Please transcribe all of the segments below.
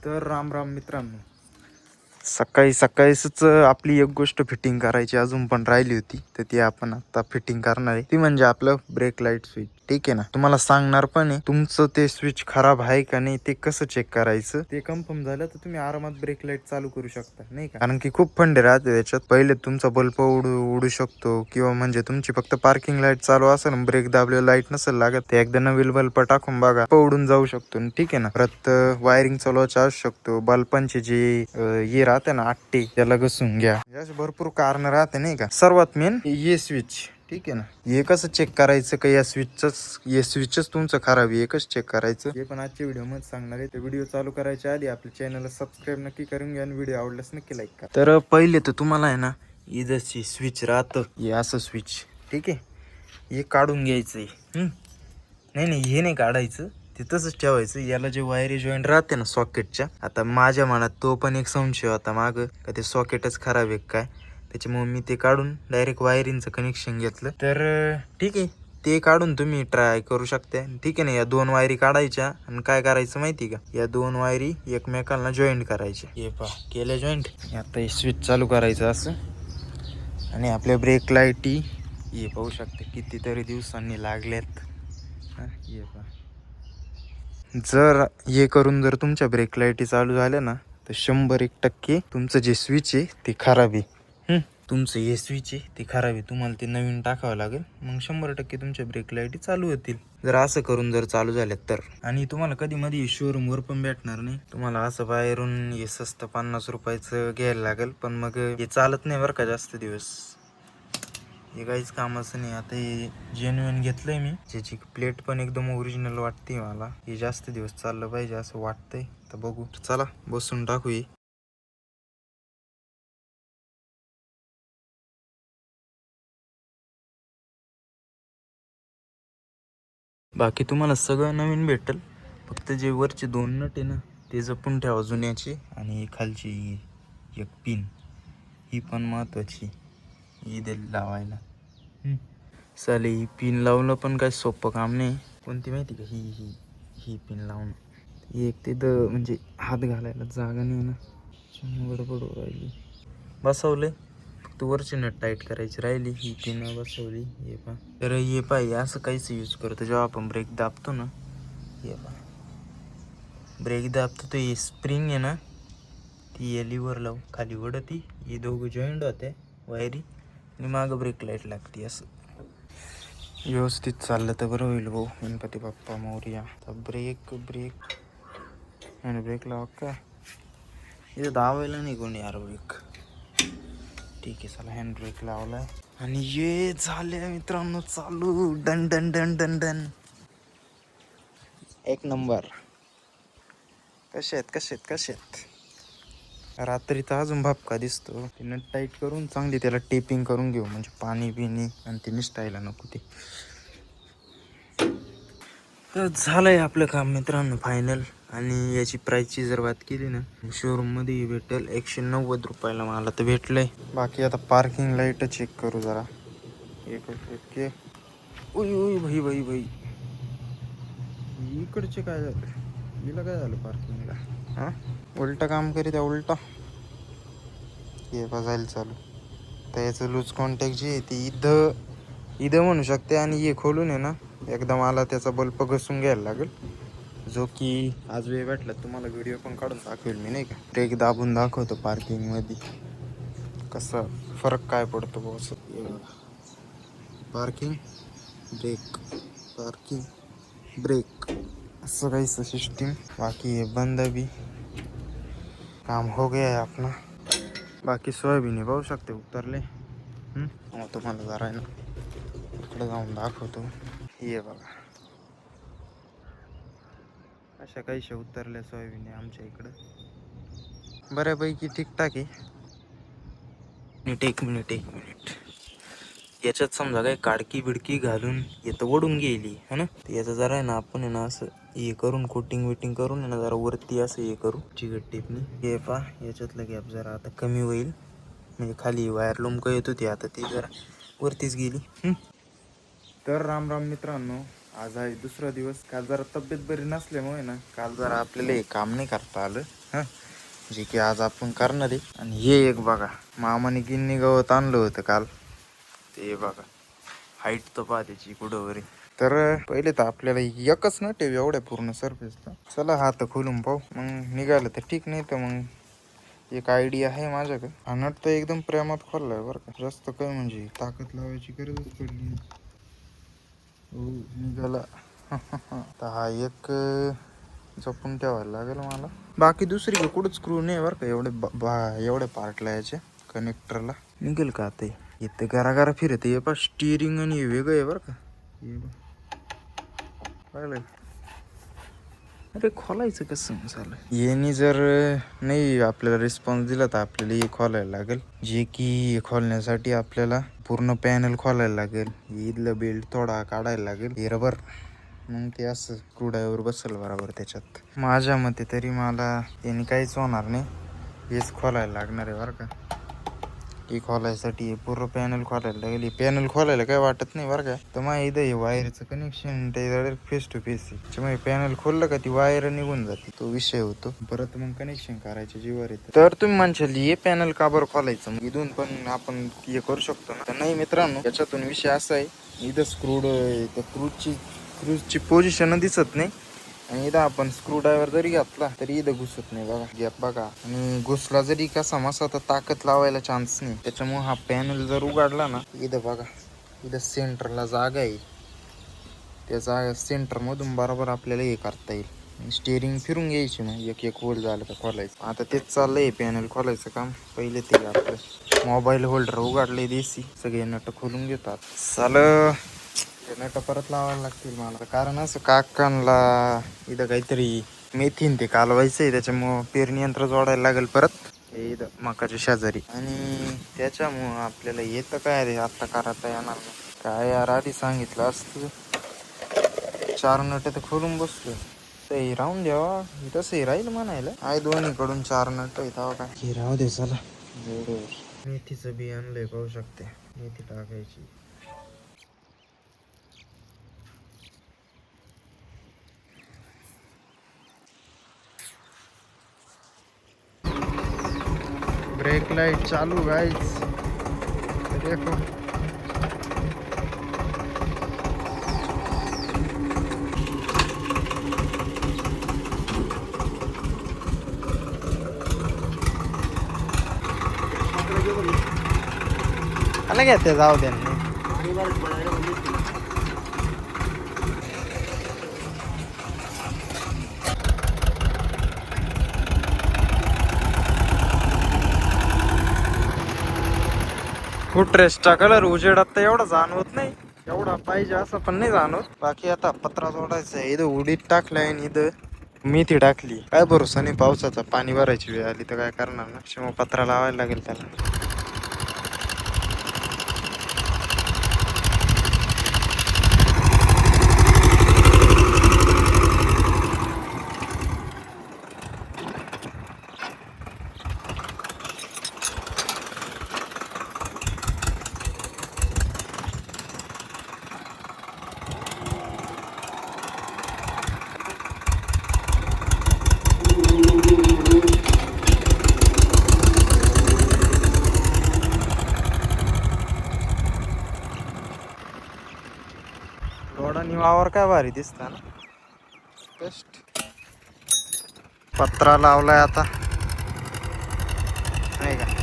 तर राम राम मित्रांनो, सकाळी सकाळीच आपली एक गोष्ट फिटिंग करायची अजून पण राहिली होती, तर ती आपण आता फिटिंग करणार आहे. ती म्हणजे आपलं ब्रेक लाईट स्विच. ठीक आहे ना, तुम्हाला सांगणार पण आहे तुमचं ते स्विच खराब आहे का नाही ते कसं चेक करायचं. ते कन्फर्म झालं तर तुम्ही आरामात ब्रेक लाईट चालू करू शकता, नाही का. कारण की खूप फंडे राहते त्याच्यात. पहिले तुमचा बल्ब उडू शकतो, किंवा म्हणजे तुमची फक्त पार्किंग लाईट चालू असेल, ब्रेक दाबलेलं लाईट नसेल लागत, ते एकदा नवीन बल्ब टाकून बघा, उडून जाऊ शकतो. ठीक आहे ना. परत वायरिंग चालवायचं असू शकतो. बल्बांचे जे हे राहते ना आट्टे, त्याला घसून घ्या. असे भरपूर कारण राहते, नाही का. सर्वात मेन ये स्विच. ठीक आहे ना. हे कसं चेक करायचं का या स्विचच तुमचं खराब आहे, एकच चेक करायचं हे पण आजच्या व्हिडिओ मध्ये सांगणार आहे. तर व्हिडिओ चालू करायच्या आधी आपल्या चॅनलला सबस्क्राईब नक्की करून घ्या आणि व्हिडिओ आवडल्यास नक्की लाईक करा. तर पहिले तर तुम्हाला आहे ना, इथं स्विच राहतं, हे असं स्विच. ठीक आहे, हे काढून घ्यायचंय. नाही हे नाही काढायचं, ते तसंच ठेवायचं. याला जे वायरी जॉईंट राहते ना सॉकेटच्या, आता माझ्या मनात तो पण एक संशय होता मागं का ते सॉकेटच खराब आहे काय, त्याच्यामुळे मी ते काढून डायरेक्ट वायरिंगचं कनेक्शन घेतलं. तर ठीक आहे, ते काढून तुम्ही ट्राय करू शकता. ठीक आहे ना. या दोन वायरी काढायच्या आणि काय करायचं माहिती का, या दोन वायरी एकमेकांना जॉईंट करायच्या. हे पहा केल्या जॉईंट. आता हे स्विच चालू करायचं असं, आणि आपल्या ब्रेक लाईटी हे पाहू शकते कितीतरी दिवसांनी लागल्यात. हे पहा, जर हे करून जर तुमच्या ब्रेक लाईटी चालू झाल्या ना, तर 100% तुमचं जे स्विच आहे ते खराब आहे. तुमचं हे स्विच आहे ते खराब आहे, तुम्हाला ते नवीन टाकावं लागेल. मग 100% तुमच्या ब्रेक लाईटी चालू होतील, जर असं करून जर चालू झाल्यात तर. आणि तुम्हाला कधी मध्ये शोरूमवर पण भेटणार नाही, तुम्हाला असं बाहेरून हे स्वस्त 50 रुपयाचं घ्यायला लागेल. पण मग हे चालत नाही बरं का जास्त दिवस, हे काहीच कामाचं नाही. आता हे जेन्युइन घेतलंय मी, ज्याची प्लेट पण एकदम ओरिजिनल वाटते मला. हे जास्त दिवस चाललं पाहिजे असं वाटतंय. तर बघू, चला बसून टाकू हे. बाकी तुम्हाला सगळं नवीन भेटेल, फक्त जे वरचे 2 नट आहे ना ते जपून ठेवा जुन्याची. आणि खालची एक पिन, ही पण महत्वाची, ही दिली लावायला. चालेल, ही पिन लावणं पण काही सोपं काम नाही. कोणती माहिती का, ही पिन लावणं. एक ते म्हणजे हात घालायला जागा नाही ना, गडबड राहिली. बसवले, फक्त वरची नट टाईट करायची राहिली, ही पिन बसवली. हे पहा. तर हे पाहिजे असं काहीच यूज करतो जेव्हा आपण ब्रेक दाबतो ना. हे पहा, ब्रेक दाबतो तो ही स्प्रिंग आहे ना, ती एलीवर लावून खाली वडती, ही दोघं जॉईंट होते वायरी, आणि मागं ब्रेक लाईट लागते. असं व्यवस्थित चाललं तर बरं होईल भाऊ. गणपती बाप्पा मोरया. ब्रेक आणि ब्रेक लावा का, इथं दाबायला नाही कोणी यार ब्रेक. ठीक आहे, चला हँड ब्रेक लावलाय आणि ये झाले मित्रांनो चालू. Done done done done done, एक नंबर. कसे आहेत रात्रीचा अजून भापका दिसतो. ते नट टाईट करून चांगली त्याला टेपिंग करून घेऊ, म्हणजे पाणी बिनी आणि ते निसटायला नको ते. तर झालंय आपलं काम मित्रांनो फायनल. आणि याची प्राईसची जर बात केली ना, शोरूममध्ये भेटेल 190 रुपयाला मला तर भेटलंय. बाकी आता पार्किंग लाईट चेक करू जरा. एक उई भाई इकडचे काय झालं, हिला काय झालं पार्किंगला. हां, उलटा काम करीत आहे उलटा. हे बघायला चालू, तर याचं लूज कॉन्टॅक्ट जे आहे ते इथं म्हणू शकते. आणि हे खोलून आहे ना, एकदा मला त्याचा बल्ब घसून घ्यायला लागेल, जो की आज वेळ भेटला तुम्हाला व्हिडिओ पण काढून दाखवेल मी, नाही का. ब्रेक दाबून दाखवतो पार्किंगमध्ये कसा फरक काय पडतो बॉस. पार्किंग ब्रेक असं काहीच सिस्टीम. बाकी हे बंद भी काम हो गया है अपना. बाकी सोयाबीन पाहू शकते उतरले. तुम्हाला जरा आहे ना इकडे जाऊन दाखवतो. ये बघा, अशा काहीशा उतरल्या सोयाबीन आमच्या इकडं, बऱ्यापैकी ठीकठाक आहे. एक मिनिट याच्यात समजा काय काडकी बिडकी घालून येतं ओढून गेली है ना, याचं जरा आहे ना आपण आहे ना असं हे करून कोटिंग करून आहे ना जरा वरती असं हे करू चिकट टिपनी. हे पा याच्यातलं गॅप जरा आता कमी होईल, म्हणजे खाली वायर लोंबक येत होती, आता ती जरा वरतीच गेली. तर राम राम मित्रांनो, आज आहे दुसरा दिवस. काल जरा तब्येत बरी नसल्यामुळे ना, काल जरा आपल्याला हे काम नाही करता आलं. हां, जे की आज आपण करणार आहे. आणि हे एक बघा, मामाने गिन्नी गवत आणलं होतं काल, ते बघा हाईट तर पहा त्याची कुठं वरे. तर पहिले तर आपल्याला एकच न ठेव एवढ्या पूर्ण सरफेसला. चला हात खोलून पाहू, मग निघालं तर ठीक, नाही तर मग एक आयडिया आहे माझ्याकडे. हा नट तर एकदम प्रेमात खोललाय बरं का, जास्त काय म्हणजे ताकद लावायची गरजच पडली नाही. हो निघाला. तर हा एक जपून ठेवायला लागेल मला. बाकी दुसरी कुठंच स्क्रू नाही बरं का, एवढे पार्टला याचे कनेक्टरला. निघेल का आता इथं घराघरा फिरत हे पा स्टिअरिंग आणि हे वेगळं आहे बरं का. हे पाहिलं, अरे खोलायचं कसं झालं येणी. जर नाही आपल्याला रिस्पॉन्स दिला तर आपल्याला हे खोलायला लागेल, जे की खोलण्यासाठी आपल्याला पूर्ण पॅनल खोलायला लागेल. इथलं बेल्ट थोडा काढायला लागेल, हे रबर, मग ते असं स्क्रूड्रायव्हर बसेल बरोबर त्याच्यात. माझ्या मते तरी मला यांनी काहीच होणार नाही, हेच खोलायला लागणार आहे बरं का. ती खोलायसाठी पूर्ण पॅनल खोलायला लागेल. पॅनल खोलायला काय वाटत नाही बरं का. तर मग इथं हे वायरचं कनेक्शन ते डायरेक्ट फेस टू फेस आहे, त्याच्यामुळे पॅनल खोललं का ती वायर निघून जाते, तो विषय होतो. परत मग कनेक्शन करायचे जीवावर येतं. तर तुम्ही म्हणशाल हे पॅनल का बरं खोलायचं, मग इथून पण आपण हे करू शकतो ना. तर नाही मित्रांनो, याच्यातून विषय असा आहे, इथं त्या क्रूजची पोझिशन दिसत नाही, आणि इथं आपण स्क्रूड्रायव्हर जरी घातला तरी इथं घुसत नाही बघा, गॅप बघा. आणि घुसला जरी कसा मसा तर ताकद लावायला चान्स नाही. त्याच्यामुळे हा पॅनल जर उघडला ना, इथं बघा, इथं सेंटरला जागा आहे, त्या जागा सेंटर मधून बरोबर आपल्याला हे करता येईल. स्टेअरिंग फिरून घ्यायची ना, एक एक होल झालं तर खोलायचं. आता तेच चाललंय, पॅनल खोलायचं काम. पहिले ते आपलं मोबाईल होल्डर उघडले देसी, सगळे नट खोलून घेतात. चाल नट परत लावायला लागतील मला, कारण असं काकांना इथं काहीतरी मेथीन ते कालवायचं आहे, त्याच्यामुळं पेरणी यंत्र जोडायला लागेल परत हे इथं मकाच्या शेजारी. आणि त्याच्यामुळं आपल्याला येतं काय रे आता करता येणार नाही काय यार, आधी सांगितलं असतं. 4 नट तर खोलून बसलो, तर राहून द्यावा, तसंही राहील म्हणायला. आहे दोन्हीकडून 4 नट येतं काय, हे राहू दे. चला मेथीचं बी आणलंय, पाहू शकते, मेथी टाकायची. ब्रेक लाइट चालू गाइस, देखो अलग येते, जाऊ दे. फुटरेस्टचा कलर उजेडात तर एवढा जाणवत नाही, एवढा पाहिजे असं पण नाही जाणवत. बाकी आता पत्रा जोडायचा आहे, इथं उडीद टाकलाय आणि इथं मेथी टाकली. काय भरोसा नाही पावसाचा, पाणी भरायची वेळ आली तर काय करणार ना, मग पत्रा लावायला लागेल त्याला. रोडानी वावर काय भारी दिसता ना. बेस्ट पत्रा लावलाय आता, नाही का.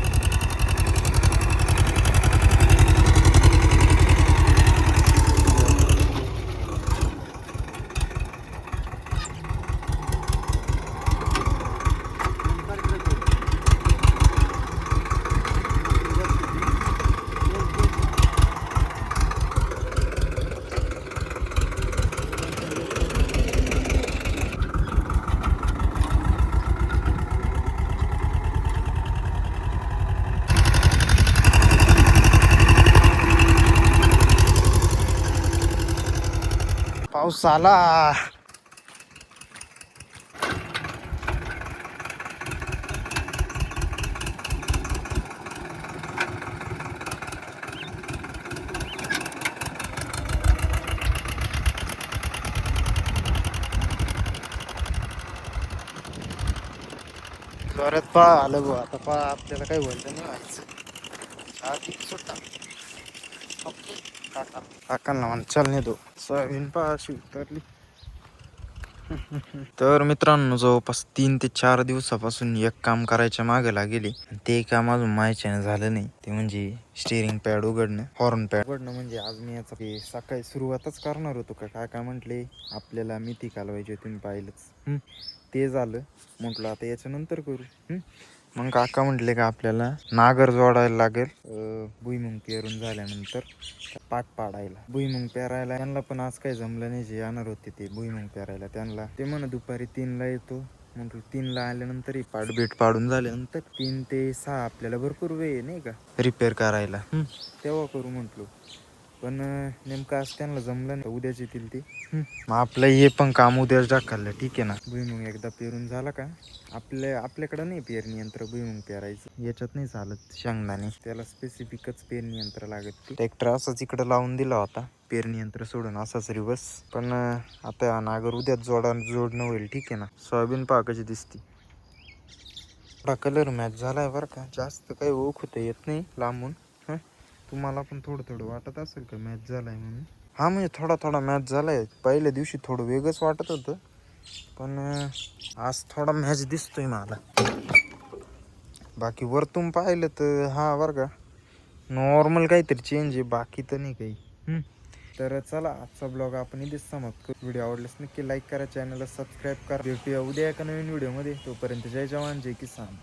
पाऊस आला. जोरात पा आलं गो आता पा आपल्याला काही बोललं नाही व्हायचं आधी सुट्टा काकांना म्हण चल नाही तो सोयाबीन पा अशी उतरली. तर मित्रांनो जवळपास 3 ते 4 दिवसापासून एक काम करायच्या मागे लागेली. ते काम अजून मायच्याने झालं नाही. ते म्हणजे स्टिअरिंग पॅड उघडणं, हॉर्न पॅड उघडणं. म्हणजे आज मी याचा सकाळी सुरुवातच करणार होतो का काय म्हटले आपल्याला मेथी कालवायची तुम्ही पाहिलंच. ते झालं म्हटलं आता याच्यानंतर करू. मग काका म्हटले का आपल्याला नागर जोडायला लागेल भुईमुंग पेरून झाल्यानंतर पाठ पाडायला. भुईमुंग पेरायला त्यांना पण आज काही जमलं नाही. जे येणार होते ते भुईमुंग पेरायला त्यांना ते म्हणा दुपारी 3ला येतो. म्हटलं 3ला आल्यानंतर पाठबीट पाडून झाल्यानंतर 3 ते 6 आपल्याला भरपूर वेळ नाही का रिपेअर करायला. तेव्हा करू म्हटलो. पण नेमकं आज त्यांना जमलं नाही. उद्याच येतील ते. मग आपलं हे पण काम उद्याच टाकलं ठीक आहे ना. भुईमुंग एकदा पेरून झाला का आपल्याकडं नाही पेरणी यंत्र भुईमुंग पेरायचं. याच्यात नाही चालत शेंगदाणे. त्याला स्पेसिफिकच पेरणी यंत्र लागत. ट्रॅक्टर असंच इकडं लावून दिला होता पेरणी यंत्र सोडून असाच रिवर्स. पण आता नागर उद्याच जोडणं होईल ठीक आहे ना. सोयाबीन पहा कशी दिसती. थोडा कलर मॅच झालाय बरं का. जास्त काही ओळख होता येत नाही लांबून. तुम्हाला पण थोडं वाटत असेल का मॅच झालाय म्हणून. हा म्हणजे थोडा मॅच झालाय. पहिल्या दिवशी थोडं वेगळंच वाटत होतं पण आज थोडा मॅच दिसतोय मला. बाकी वरतून पाहिलं तर हा बरं का नॉर्मल काहीतरी चेंज आहे. बाकी तर नाही काही. तर चला आजचा ब्लॉग आपण इथेच समाप्त करू. व्हिडिओ आवडल्यास नक्की लाईक करा, चॅनलला सबस्क्राईब करा. भेटूया उद्या एका नवीन व्हिडिओमध्ये. तोपर्यंत जय जवान जय किसान.